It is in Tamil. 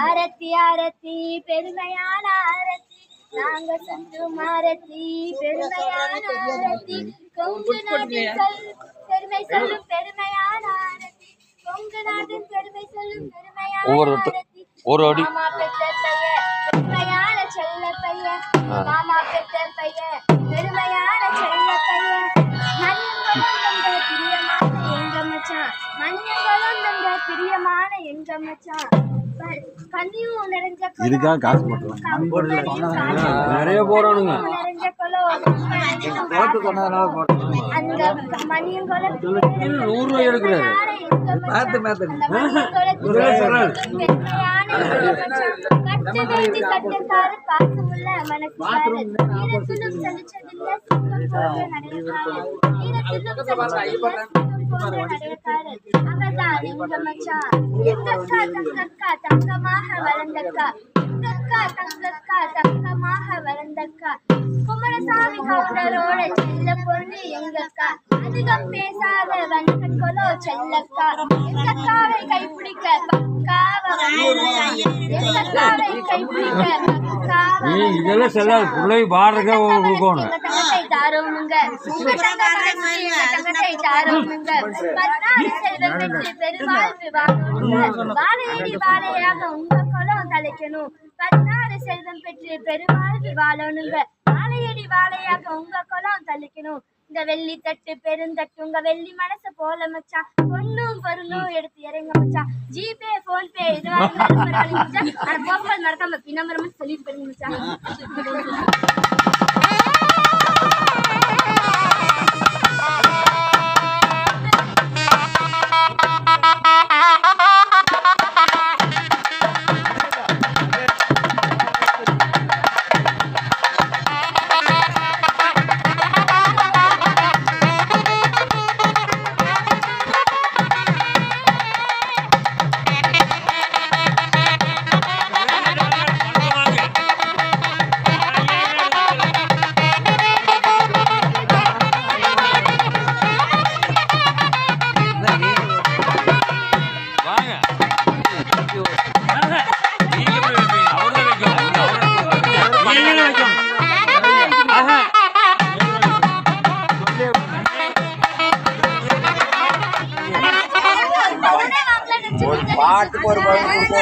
ஆரத்தி ஆரத்தி பெருமையான ஆரத்தி நாங்க சற்றும் ஆரத்தி பெருமையான ஆரத்தி கொங்கு நாட்டின் பெருமை சொல்லும் பெருமையான ஆரத்தி கொங்கு நாட்டின் பெருமை சொல்லும் பெருமையான ஆரத்தி மாமா பெற்ற பையன் பெருமையான செல்ல பையன் மாமா பெற்ற பையன் பெருமையான செல்ல பையன் மஞ்சளும் தந்த பிரியமான எங்க மச்சான் கண்ணியும் நிறைஞ்ச இதுக்காக காசு நிறைய போறானுங்க அந்த மணியும் ₹100 எடுக்கிறாரு சட்டக்காரு பாசமுள்ள மனசுக்காரு அவர்தான் எங்க மச்சான் எங்கக்கா தங்கக்கா தங்கமாக வளர்ந்தக்கா எங்கக்கா தங்கக்கா தங்கமாக வளர்ந்தக்கா குமரசாமி கவுண்டரோட செல்ல பொண்ணு எங்கக்கா அதிகம் பேசாத வணக்கங்களோ செல்லக்கா எங்கக்காவை கைப்பிடிக்க பக்காவ எங்கக்காவை கைப்பிடிக்க பக்காவ இதெல்லாம் செல்லாது பிள்ளை பாடுறதுக்கே கொடுக்கணும் தங்கத்தை தாரோமுங்க உங்க தங்கத்தை தாரோமுங்க செல்வம் பெற்று பெருவாழ்வு வாழணுங்க வாழையடி வாழையாக உங்க குலம் தலைக்கணும் 16 செல்வம் பெற்று பெருவாழ்வு வாழணுங்க வாழையடி வாழையாக உங்க குலம் தலைக்கணும் இந்த வெள்ளி தட்டு பெருந்தட்டு உங்க வெள்ளி மனச போல மச்சான் பொண்ணும் பொருளும் எடுத்து இறங்க மச்சான் ஜிபே போன்பே போக்குவரத்து மறக்காம பின்னம்பரமா சொல்லிட்டு போயிருங்க மச்சான் பாட்டுக்கு ஒரு பாட்டு